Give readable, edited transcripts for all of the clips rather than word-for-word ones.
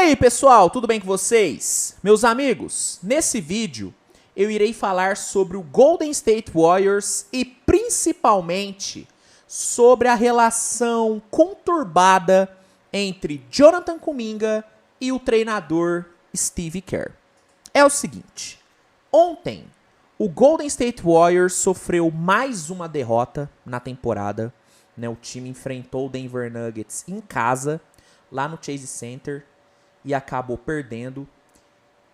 aí, pessoal, tudo bem com vocês? Meus amigos, nesse vídeo eu irei falar sobre o Golden State Warriors e principalmente sobre a relação conturbada entre Jonathan Kuminga e o treinador Steve Kerr. É o seguinte, ontem o Golden State Warriors sofreu mais uma derrota na temporada, né? O time enfrentou o Denver Nuggets em casa, lá no Chase Center, e acabou perdendo.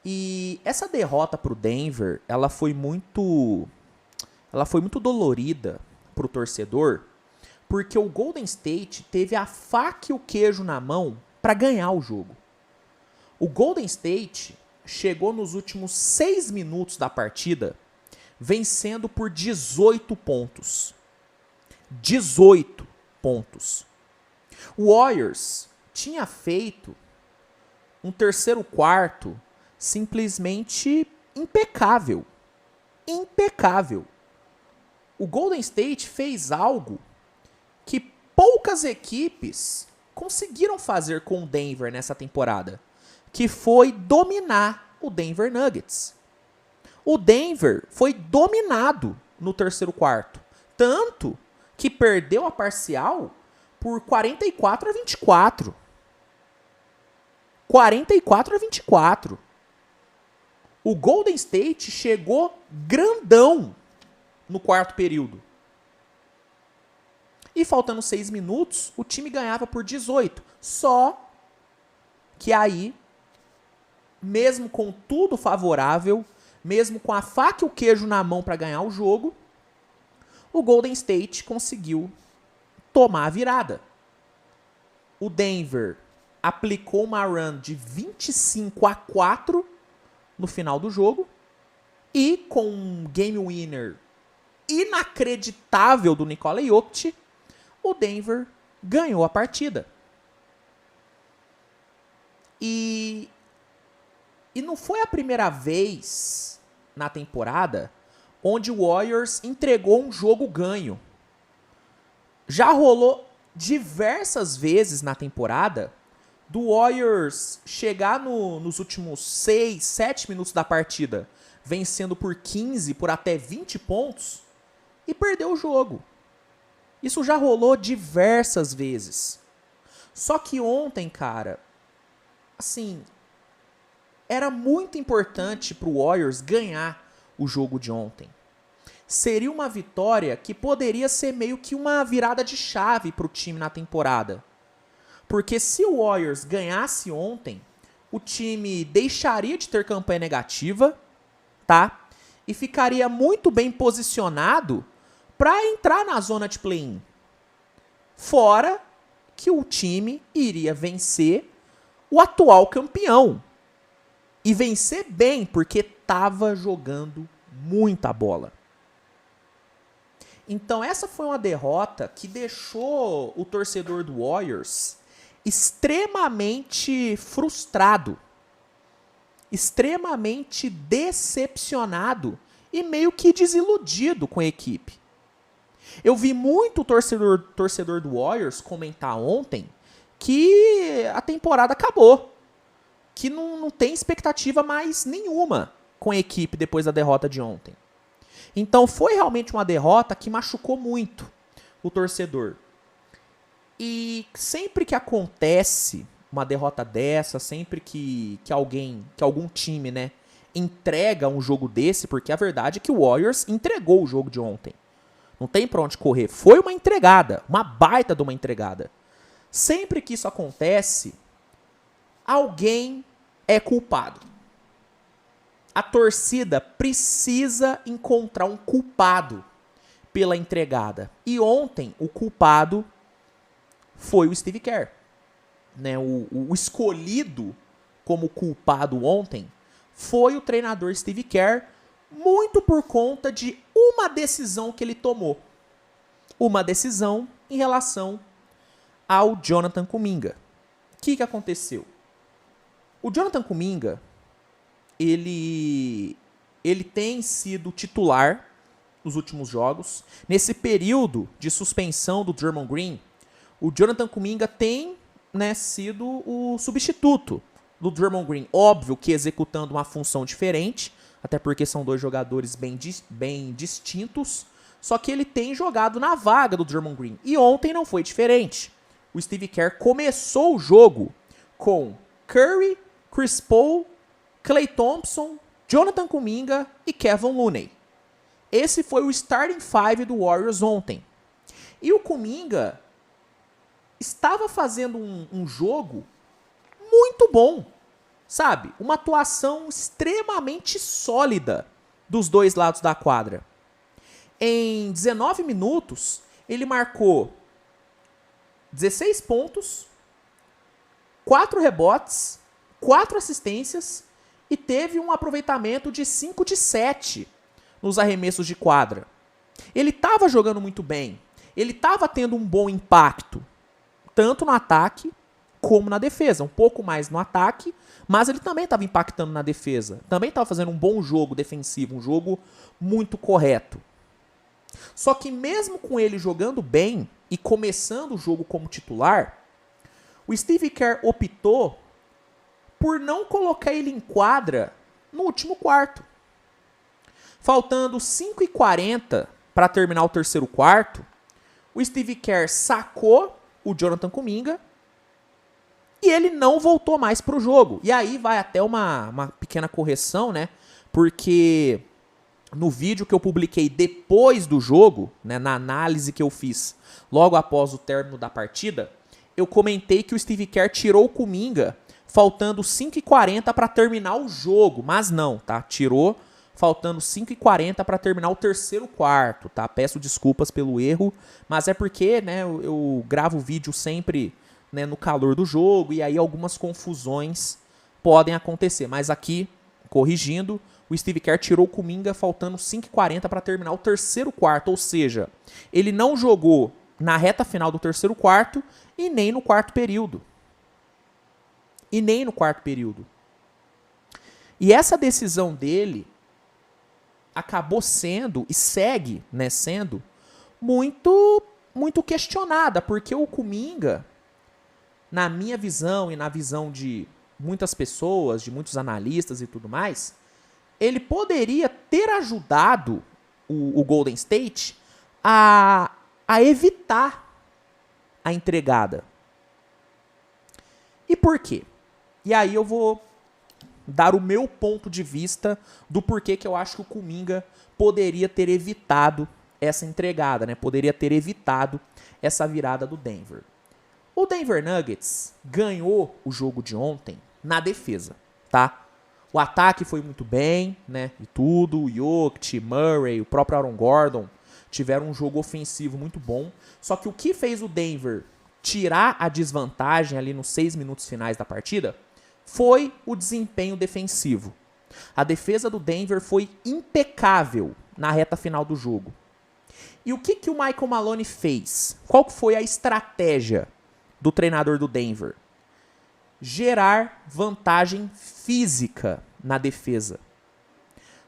E essa derrota para o Denver, ela foi muito dolorida para o torcedor, porque o Golden State teve a faca e o queijo na mão para ganhar o jogo. O Golden State chegou nos últimos 6 minutos da partida vencendo por 18 pontos. 18 pontos. O Warriors tinha feito um terceiro quarto simplesmente impecável. Impecável. O Golden State fez algo que poucas equipes conseguiram fazer com o Denver nessa temporada, que foi dominar o Denver Nuggets. O Denver foi dominado no terceiro quarto, tanto que perdeu a parcial por 44-24. 44-24. O Golden State chegou grandão no quarto período. E faltando 6 minutos, o time ganhava por 18. Só que aí, mesmo com tudo favorável, mesmo com a faca e o queijo na mão para ganhar o jogo, o Golden State conseguiu tomar a virada. O Denver aplicou uma run de 25-4 no final do jogo e com um game winner inacreditável do Nikola Jokic, o Denver ganhou a partida. E não foi a primeira vez na temporada onde o Warriors entregou um jogo ganho. Já rolou diversas vezes na temporada do Warriors chegar nos últimos 6, 7 minutos da partida, vencendo por 15, por até 20 pontos, e perder o jogo. Isso já rolou diversas vezes. Só que ontem, cara, assim, era muito importante pro Warriors ganhar o jogo de ontem. Seria uma vitória que poderia ser meio que uma virada de chave pro time na temporada. Porque se o Warriors ganhasse ontem, o time deixaria de ter campanha negativa, tá? E ficaria muito bem posicionado para entrar na zona de play-in. Fora que o time iria vencer o atual campeão. E vencer bem, porque estava jogando muita bola. Então essa foi uma derrota que deixou o torcedor do Warriors extremamente frustrado, extremamente decepcionado e meio que desiludido com a equipe. Eu vi muito torcedor do Warriors comentar ontem que a temporada acabou, que não tem expectativa mais nenhuma com a equipe depois da derrota de ontem. Então foi realmente uma derrota que machucou muito o torcedor. E sempre que acontece uma derrota dessa, sempre que algum time, né, entrega um jogo desse, porque a verdade é que o Warriors entregou o jogo de ontem. Não tem pra onde correr. Foi uma entregada, uma baita de uma entregada. Sempre que isso acontece, alguém é culpado. A torcida precisa encontrar um culpado pela entregada. E ontem o culpado foi o Steve Kerr. Né? O escolhido como culpado ontem foi o treinador Steve Kerr, muito por conta de uma decisão que ele tomou. Uma decisão em relação ao Jonathan Kuminga. O que aconteceu? O Jonathan Kuminga, ele tem sido titular nos últimos jogos. Nesse período de suspensão do Draymond Green, o Jonathan Kuminga tem, né, sido o substituto do Draymond Green, óbvio que executando uma função diferente, até porque são dois jogadores bem distintos, só que ele tem jogado na vaga do Draymond Green. E ontem não foi diferente. O Steve Kerr começou o jogo com Curry, Chris Paul, Klay Thompson, Jonathan Kuminga e Kevin Looney. Esse foi o starting five do Warriors ontem. E o Kuminga estava fazendo um jogo muito bom, sabe? Uma atuação extremamente sólida dos dois lados da quadra. Em 19 minutos, ele marcou 16 pontos, 4 rebotes, 4 assistências e teve um aproveitamento de 5 de 7 nos arremessos de quadra. Ele estava jogando muito bem, ele estava tendo um bom impacto, tanto no ataque como na defesa. Um pouco mais no ataque, mas ele também estava impactando na defesa. Também estava fazendo um bom jogo defensivo, um jogo muito correto. Só que mesmo com ele jogando bem e começando o jogo como titular, o Steve Kerr optou por não colocar ele em quadra no último quarto. Faltando 5:40 para terminar o terceiro quarto, o Steve Kerr sacou o Jonathan Kuminga e ele não voltou mais para o jogo. E aí vai até uma pequena correção, né? Porque no vídeo que eu publiquei depois do jogo, né, na análise que eu fiz logo após o término da partida, eu comentei que o Steve Kerr tirou o Kuminga faltando 5:40 para terminar o jogo, mas não, tá? Tirou faltando 5:40 para terminar o terceiro quarto, tá? Peço desculpas pelo erro, mas é porque, né, eu gravo o vídeo sempre, né, no calor do jogo e aí algumas confusões podem acontecer, mas aqui, corrigindo, o Steve Kerr tirou o Kuminga faltando 5:40 para terminar o terceiro quarto, ou seja, ele não jogou na reta final do terceiro quarto e nem no quarto período. E essa decisão dele acabou sendo, e segue, né, sendo, muito questionada, porque o Kuminga, na minha visão e na visão de muitas pessoas, de muitos analistas e tudo mais, ele poderia ter ajudado o Golden State a evitar a entregada. E por quê? E aí eu vou dar o meu ponto de vista do porquê que eu acho que o Kuminga poderia ter evitado essa entregada, né? Poderia ter evitado essa virada do Denver. O Denver Nuggets ganhou o jogo de ontem na defesa, tá? O ataque foi muito bem, né? E tudo, o Jokic, Murray, o próprio Aaron Gordon tiveram um jogo ofensivo muito bom. Só que o que fez o Denver tirar a desvantagem ali nos 6 minutos finais da partida foi o desempenho defensivo. A defesa do Denver foi impecável na reta final do jogo. E o que o Michael Malone fez? Qual foi a estratégia do treinador do Denver? Gerar vantagem física na defesa.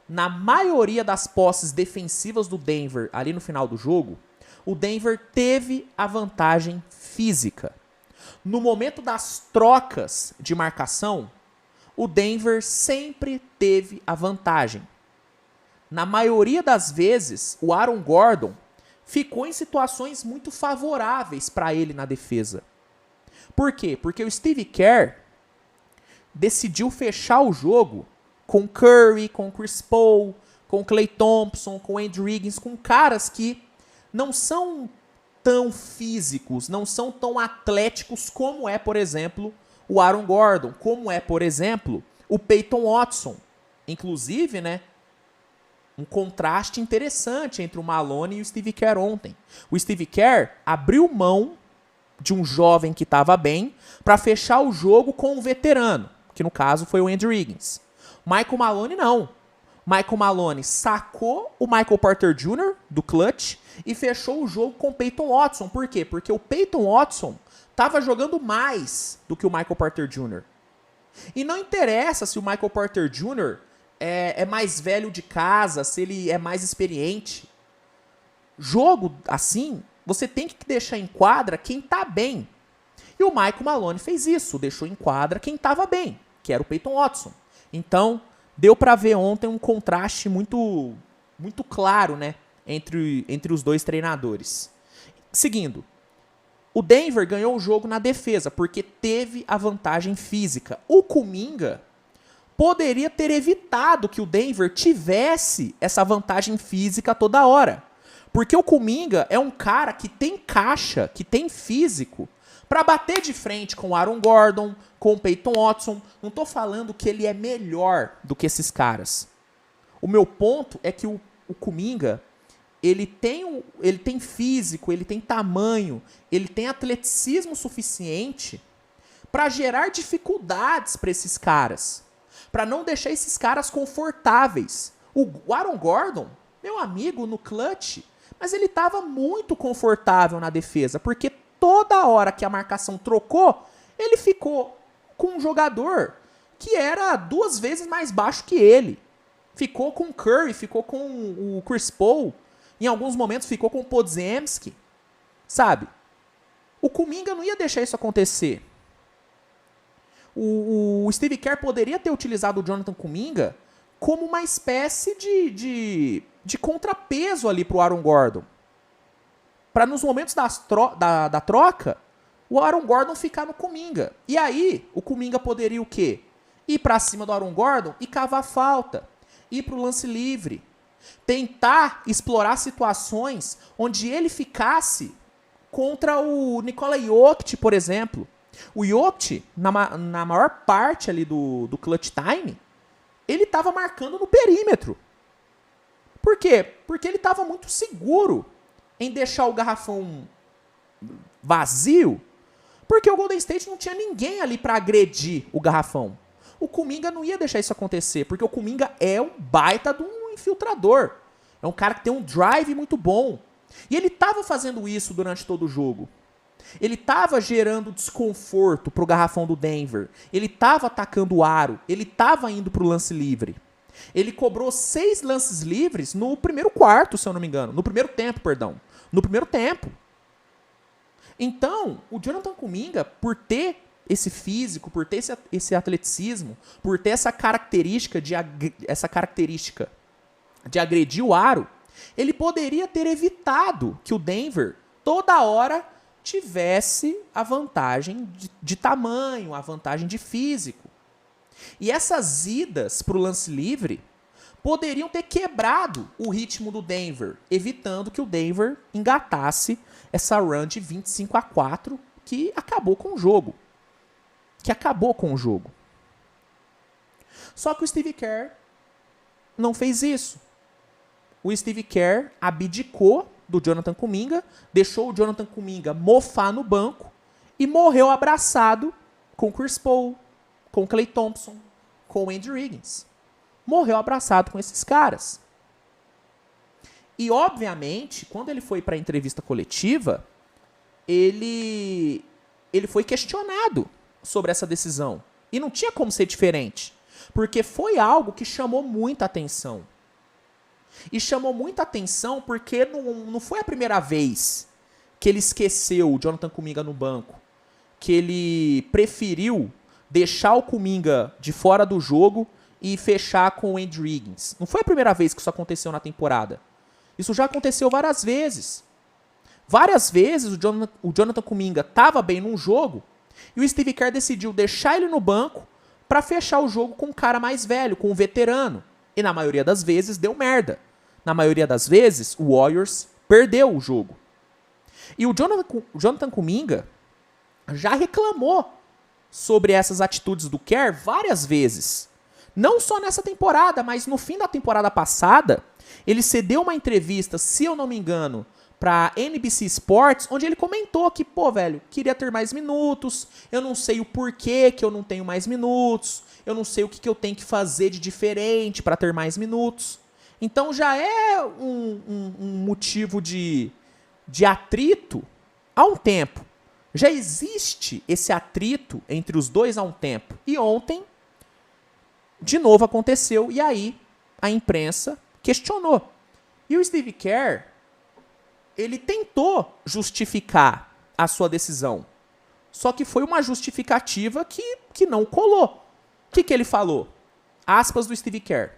Na maioria das posses defensivas do Denver ali no final do jogo, o Denver teve a vantagem física. No momento das trocas de marcação, o Denver sempre teve a vantagem. Na maioria das vezes, o Aaron Gordon ficou em situações muito favoráveis para ele na defesa. Por quê? Porque o Steve Kerr decidiu fechar o jogo com Curry, com Chris Paul, com Klay Thompson, com Andrew Wiggins, com caras que não são tão físicos, não são tão atléticos como é, por exemplo, o Aaron Gordon, como é, por exemplo, o Peyton Watson. Inclusive, né, um contraste interessante entre o Malone e o Steve Kerr ontem. O Steve Kerr abriu mão de um jovem que estava bem para fechar o jogo com um veterano, que no caso foi o Andrew Wiggins. Michael Malone não. Michael Malone sacou o Michael Porter Jr. do clutch e fechou o jogo com o Peyton Watson. Por quê? Porque o Peyton Watson estava jogando mais do que o Michael Porter Jr. E não interessa se o Michael Porter Jr. é mais velho de casa, se ele é mais experiente. Jogo assim, você tem que deixar em quadra quem tá bem. E o Michael Malone fez isso, deixou em quadra quem estava bem. que era o Peyton Watson. Então, deu para ver ontem um contraste muito claro, né, entre os dois treinadores. Seguindo, o Denver ganhou o jogo na defesa, porque teve a vantagem física. O Kuminga poderia ter evitado que o Denver tivesse essa vantagem física toda hora. Porque o Kuminga é um cara que tem caixa, que tem físico, para bater de frente com o Aaron Gordon, com o Peyton Watson. Não tô falando que ele é melhor do que esses caras. O meu ponto é que o Kuminga, ele tem físico, ele tem tamanho, ele tem atleticismo suficiente para gerar dificuldades para esses caras, para não deixar esses caras confortáveis. O Aaron Gordon, meu amigo, no clutch, mas ele estava muito confortável na defesa, porque toda hora que a marcação trocou, ele ficou com um jogador que era 2 vezes mais baixo que ele. Ficou com o Curry, ficou com o Chris Paul, em alguns momentos ficou com o Podziemski, sabe? O Kuminga não ia deixar isso acontecer. O Steve Kerr poderia ter utilizado o Jonathan Kuminga como uma espécie de contrapeso ali pro Aaron Gordon. Para nos momentos da troca, o Aaron Gordon ficar no Kuminga. E aí, o Kuminga poderia o quê? Ir para cima do Aaron Gordon e cavar falta. Ir pro lance livre. Tentar explorar situações onde ele ficasse contra o Nikola Jokic, por exemplo. O Jokic, na maior parte ali do clutch time, ele estava marcando no perímetro. Por quê? Porque ele estava muito seguro em deixar o garrafão vazio, porque o Golden State não tinha ninguém ali para agredir o garrafão. O Kuminga não ia deixar isso acontecer, porque o Kuminga é um baita de um infiltrador. É um cara que tem um drive muito bom. E ele estava fazendo isso durante todo o jogo. Ele estava gerando desconforto pro garrafão do Denver. Ele estava atacando o aro. Ele estava indo pro lance livre. Ele cobrou 6 lances livres no primeiro quarto, se eu não me engano. No primeiro tempo, perdão. No primeiro tempo. Então, o Jonathan Kuminga, por ter esse físico, por ter esse atleticismo, por ter essa característica de agredir o aro, ele poderia ter evitado que o Denver toda hora tivesse a vantagem de tamanho, a vantagem de físico. E essas idas para o lance livre poderiam ter quebrado o ritmo do Denver, evitando que o Denver engatasse essa run de 25-4 que acabou com o jogo. Só que o Steve Kerr não fez isso. O Steve Kerr abdicou do Jonathan Kuminga, deixou o Jonathan Kuminga mofar no banco e morreu abraçado com o Chris Paul, com o Klay Thompson, com o Andrew Wiggins. Morreu abraçado com esses caras. E, obviamente, quando ele foi para a entrevista coletiva, ele foi questionado sobre essa decisão. E não tinha como ser diferente, porque foi algo que chamou muita atenção. E chamou muita atenção porque não foi a primeira vez que ele esqueceu o Jonathan Kuminga no banco, que ele preferiu deixar o Kuminga de fora do jogo e fechar com o Andrew Wiggins. Não foi a primeira vez que isso aconteceu na temporada. Isso já aconteceu várias vezes. Várias vezes o Jonathan Kuminga estava bem num jogo e o Steve Kerr decidiu deixar ele no banco para fechar o jogo com um cara mais velho, com um veterano. E na maioria das vezes deu merda. Na maioria das vezes o Warriors perdeu o jogo. E o Jonathan Kuminga já reclamou sobre essas atitudes do Kerr várias vezes. Não só nessa temporada, mas no fim da temporada passada, ele cedeu uma entrevista, se eu não me engano, pra NBC Sports, onde ele comentou que, velho, queria ter mais minutos, eu não sei o porquê que eu não tenho mais minutos, eu não sei o que eu tenho que fazer de diferente para ter mais minutos. Então já é um motivo de atrito há um tempo. Já existe esse atrito entre os dois há um tempo. E ontem, de novo aconteceu, e aí a imprensa questionou. E o Steve Kerr, ele tentou justificar a sua decisão. Só que foi uma justificativa que não colou. que ele falou? Aspas do Steve Kerr.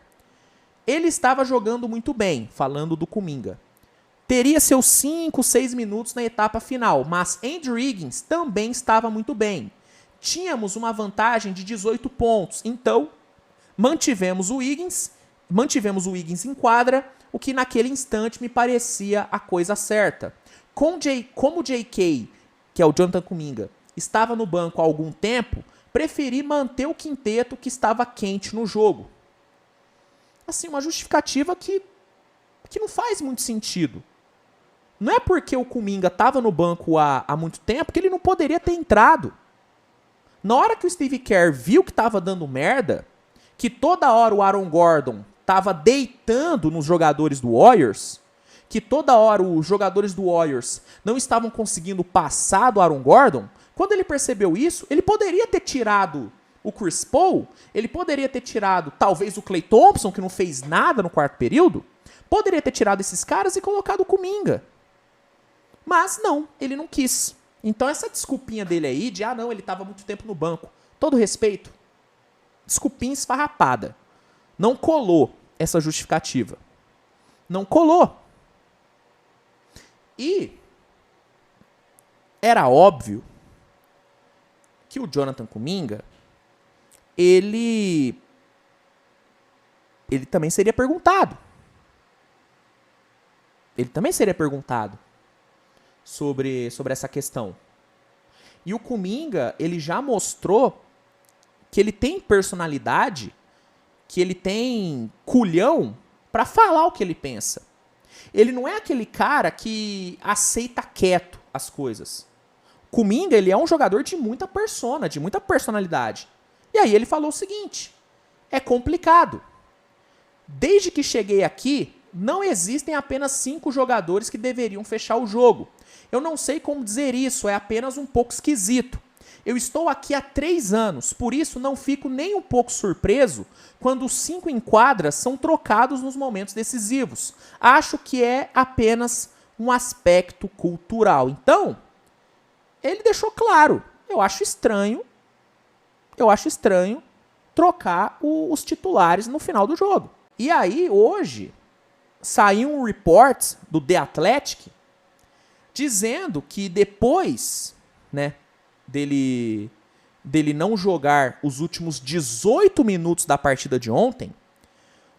Ele estava jogando muito bem, falando do Kuminga. Teria seus 5, 6 minutos na etapa final, mas Andrew Wiggins também estava muito bem. Tínhamos uma vantagem de 18 pontos, então mantivemos o Wiggins em quadra, o que naquele instante me parecia a coisa certa. Como o JK, que é o Jonathan Kuminga, estava no banco há algum tempo, preferi manter o quinteto que estava quente no jogo. Assim, uma justificativa que não faz muito sentido. Não é porque o Kuminga estava no banco há muito tempo que ele não poderia ter entrado. Na hora que o Steve Kerr viu que estava dando merda, que toda hora o Aaron Gordon estava deitando nos jogadores do Warriors, que toda hora os jogadores do Warriors não estavam conseguindo passar do Aaron Gordon, quando ele percebeu isso, ele poderia ter tirado o Chris Paul, ele poderia ter tirado talvez o Klay Thompson, que não fez nada no quarto período, poderia ter tirado esses caras e colocado o Kuminga. Mas não, ele não quis. Então essa desculpinha dele aí de, não, ele estava muito tempo no banco. Todo respeito, desculpinha esfarrapada. Não colou essa justificativa. Não colou. E era óbvio que o Jonathan Kuminga, ele também seria perguntado. Ele também seria perguntado sobre essa questão. E o Kuminga, ele já mostrou que ele tem personalidade, que ele tem culhão para falar o que ele pensa. Ele não é aquele cara que aceita quieto as coisas. O Kuminga, ele é um jogador de muita persona, de muita personalidade. E aí ele falou o seguinte: é complicado. Desde que cheguei aqui, não existem apenas 5 jogadores que deveriam fechar o jogo. Eu não sei como dizer isso, é apenas um pouco esquisito. Eu estou aqui há 3 anos, por isso não fico nem um pouco surpreso quando os 5 em quadra são trocados nos momentos decisivos. Acho que é apenas um aspecto cultural. Então, ele deixou claro, eu acho estranho trocar os titulares no final do jogo. E aí, hoje, saiu um report do The Athletic dizendo que depois, né, dele não jogar os últimos 18 minutos da partida de ontem,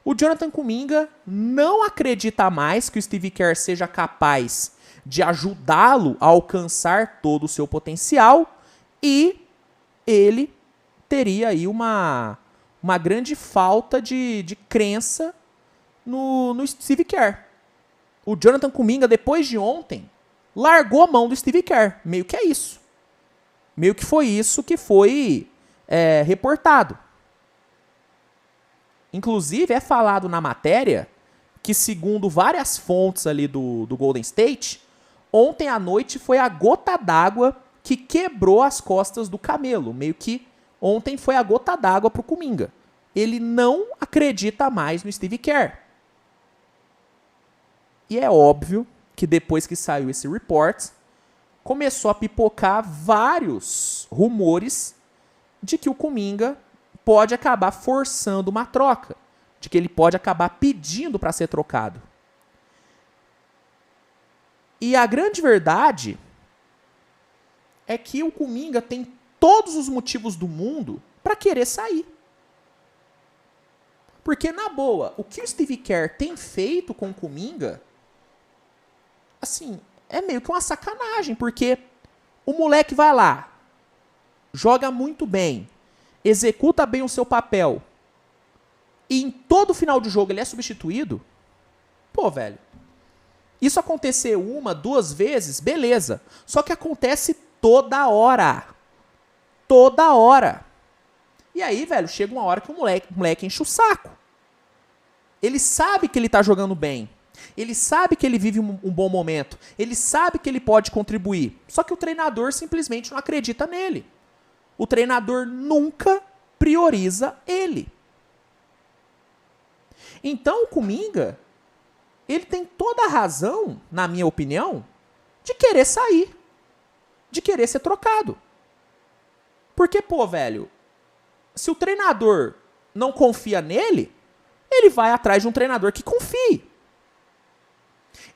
o Jonathan Kuminga não acredita mais que o Steve Kerr seja capaz de ajudá-lo a alcançar todo o seu potencial e ele teria aí uma grande falta de crença no Steve Kerr. O Jonathan Kuminga, depois de ontem, largou a mão do Steve Kerr. Meio que é isso. Meio que foi isso que foi reportado. Inclusive, é falado na matéria que, segundo várias fontes ali do Golden State, ontem à noite foi a gota d'água que quebrou as costas do camelo. Meio que ontem foi a gota d'água para o Kuminga. Ele não acredita mais no Steve Kerr. E é óbvio que depois que saiu esse report, começou a pipocar vários rumores de que o Kuminga pode acabar forçando uma troca, de que ele pode acabar pedindo para ser trocado. E a grande verdade é que o Kuminga tem todos os motivos do mundo para querer sair. Porque, na boa, o que o Steve Kerr tem feito com o Kuminga, assim, é meio que uma sacanagem, porque o moleque vai lá, joga muito bem, executa bem o seu papel, e em todo final de jogo ele é substituído. Pô, velho, isso acontecer 1, 2 vezes, beleza. Só que acontece toda hora. Toda hora. E aí, velho, chega uma hora que o moleque enche o saco. Ele sabe que ele tá jogando bem. Ele sabe que ele vive um bom momento. Ele sabe que ele pode contribuir. Só que o treinador simplesmente não acredita nele. O treinador nunca prioriza ele. Então o Kuminga, ele tem toda a razão, na minha opinião, de querer sair. De querer ser trocado. Porque, pô, velho, Se o treinador não confia nele, ele vai atrás de um treinador que confie.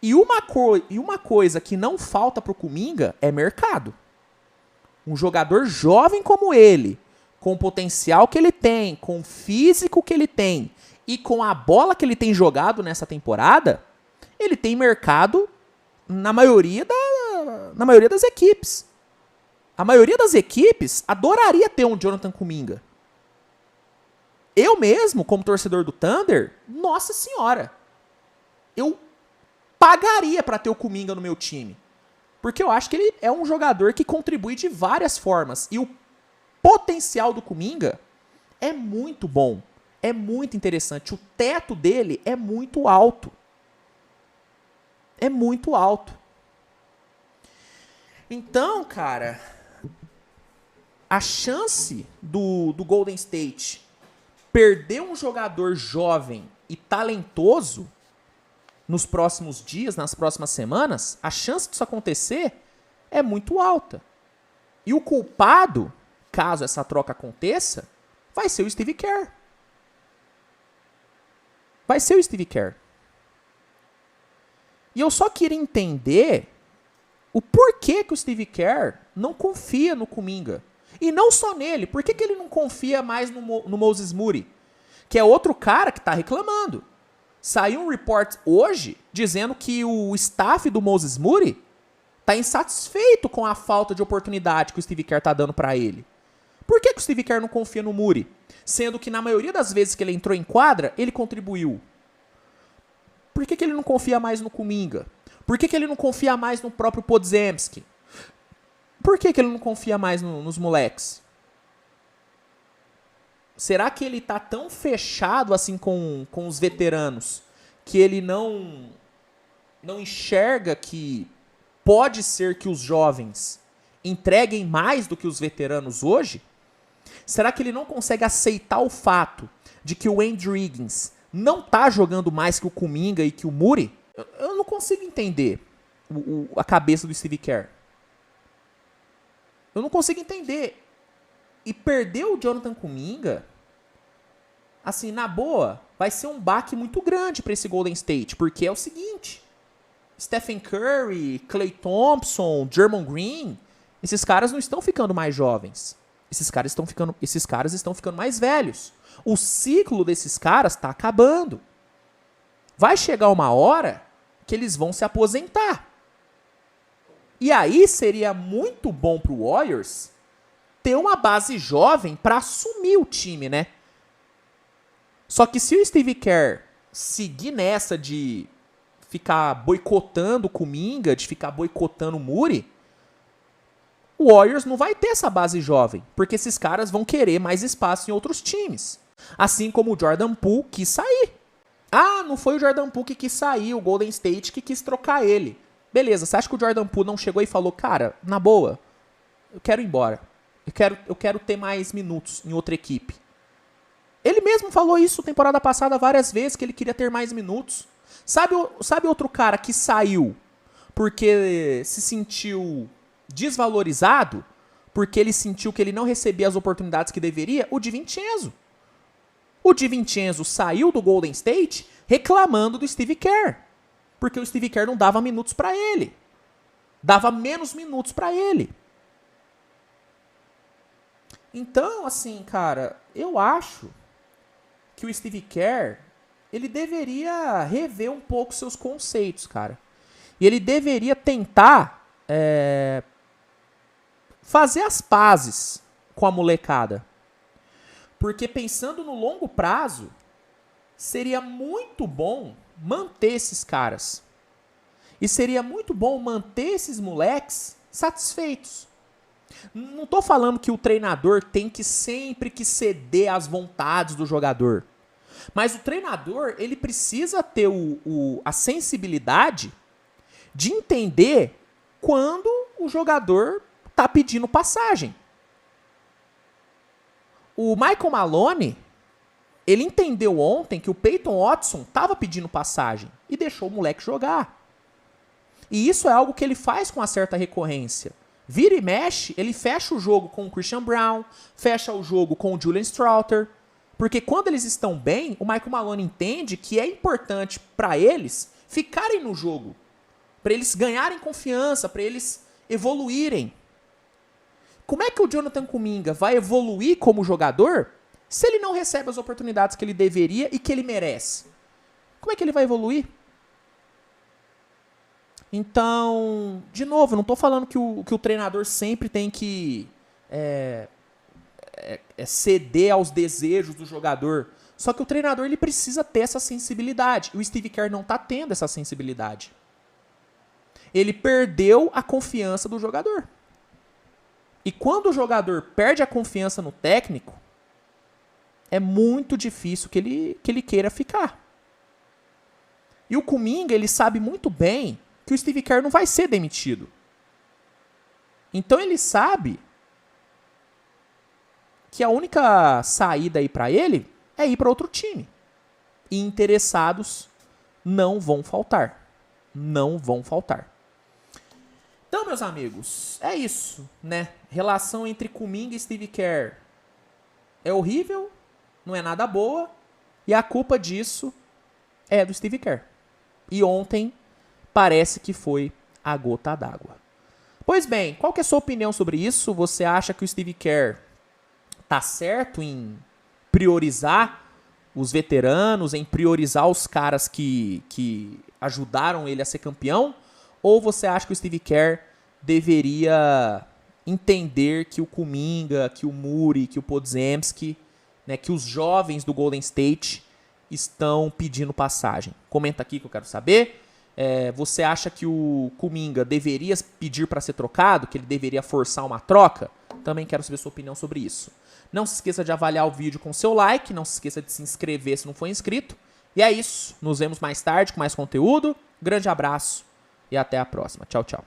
E uma coisa que não falta pro Kuminga é mercado. Um jogador jovem como ele, com o potencial que ele tem, com o físico que ele tem e com a bola que ele tem jogado nessa temporada, ele tem mercado na maioria das equipes. A maioria das equipes adoraria ter um Jonathan Kuminga. Eu mesmo, como torcedor do Thunder, nossa senhora, eu pagaria para ter o Kuminga no meu time. Porque eu acho que ele é um jogador que contribui de várias formas. E o potencial do Kuminga é muito bom. É muito interessante. O teto dele é muito alto. É muito alto. Então, cara, a chance do Golden State perder um jogador jovem e talentoso nos próximos dias, nas próximas semanas, a chance disso acontecer é muito alta. E o culpado, caso essa troca aconteça, vai ser o Steve Kerr. Vai ser o Steve Kerr. E eu só queria entender o porquê que o Steve Kerr não confia no Kuminga. E não só nele, por que ele não confia mais no Moses Moody? Que é outro cara que está reclamando. Saiu um report hoje dizendo que o staff do Moses Moody está insatisfeito com a falta de oportunidade que o Steve Kerr está dando para ele. Por que o Steve Kerr não confia no Moody? Sendo que na maioria das vezes que ele entrou em quadra, ele contribuiu. Por que ele não confia mais no Kuminga? Por que ele não confia mais no próprio Podziemski? Por que ele não confia mais nos moleques? Será que ele tá tão fechado assim com os veteranos que ele não enxerga que pode ser que os jovens entreguem mais do que os veteranos hoje? Será que ele não consegue aceitar o fato de que o Andrew Wiggins não tá jogando mais que o Kuminga e que o Moody? Eu não consigo entender a cabeça do Steve Kerr. Eu não consigo entender. E perder o Jonathan Kuminga, assim, na boa, vai ser um baque muito grande para esse Golden State, porque é o seguinte: Stephen Curry, Klay Thompson, Draymond Green, esses caras não estão ficando mais jovens. Esses caras estão ficando mais velhos. O ciclo desses caras está acabando. Vai chegar uma hora que eles vão se aposentar. E aí seria muito bom pro Warriors ter uma base jovem para assumir o time, né? Só que se o Steve Kerr seguir nessa de ficar boicotando o Kuminga, de ficar boicotando o Moody, o Warriors não vai ter essa base jovem, porque esses caras vão querer mais espaço em outros times. Assim como o Jordan Poole quis sair. Ah, não foi o Jordan Poole que quis sair, o Golden State que quis trocar ele. Beleza, você acha que o Jordan Poole não chegou e falou: cara, na boa, eu quero ir embora. Eu quero ter mais minutos em outra equipe. Ele mesmo falou isso temporada passada várias vezes, que ele queria ter mais minutos. Sabe outro cara que saiu porque se sentiu desvalorizado? Porque ele sentiu que ele não recebia as oportunidades que deveria? O DiVincenzo. O DiVincenzo saiu do Golden State reclamando do Steve Kerr. Porque o Steve Kerr não dava minutos para ele. Dava menos minutos para ele. Então, assim, cara, eu acho que o Steve Kerr, ele deveria rever um pouco seus conceitos, cara. E ele deveria tentar fazer as pazes com a molecada. Porque pensando no longo prazo, seria muito bom manter esses caras. E seria muito bom manter esses moleques satisfeitos. Não tô falando que o treinador tem que sempre que ceder às vontades do jogador. Mas o treinador, ele precisa ter a sensibilidade de entender quando o jogador tá pedindo passagem. O Michael Maloney, ele entendeu ontem que o Peyton Watson estava pedindo passagem e deixou o moleque jogar. E isso é algo que ele faz com uma certa recorrência. Vira e mexe, ele fecha o jogo com o Christian Brown, fecha o jogo com o Julian Stroughter, porque quando eles estão bem, o Michael Malone entende que é importante para eles ficarem no jogo, para eles ganharem confiança, para eles evoluírem. Como é que o Jonathan Kuminga vai evoluir como jogador se ele não recebe as oportunidades que ele deveria e que ele merece? Como é que ele vai evoluir? Então, de novo, não estou falando que o treinador sempre tem que ceder aos desejos do jogador. Só que o treinador ele precisa ter essa sensibilidade. E o Steve Kerr não está tendo essa sensibilidade. Ele perdeu a confiança do jogador. E quando o jogador perde a confiança no técnico, é muito difícil que ele queira ficar. E o Kuminga, ele sabe muito bem que o Steve Kerr não vai ser demitido. Então ele sabe que a única saída aí para ele é ir para outro time. E interessados não vão faltar. Não vão faltar. Então, meus amigos, é isso, né? Relação entre Kuminga e Steve Kerr é horrível, não é nada boa, e a culpa disso é do Steve Kerr. E ontem parece que foi a gota d'água. Pois bem, qual que é a sua opinião sobre isso? Você acha que o Steve Kerr tá certo em priorizar os veteranos, em priorizar os caras que ajudaram ele a ser campeão? Ou você acha que o Steve Kerr deveria entender que o Kuminga, que o Muri, que o Podziemski, né, que os jovens do Golden State estão pedindo passagem? Comenta aqui que eu quero saber. Você acha que o Kuminga deveria pedir para ser trocado? Que ele deveria forçar uma troca? Também quero saber sua opinião sobre isso. Não se esqueça de avaliar o vídeo com seu like. Não se esqueça de se inscrever se não for inscrito. E é isso. Nos vemos mais tarde com mais conteúdo. Grande abraço e até a próxima. Tchau, tchau.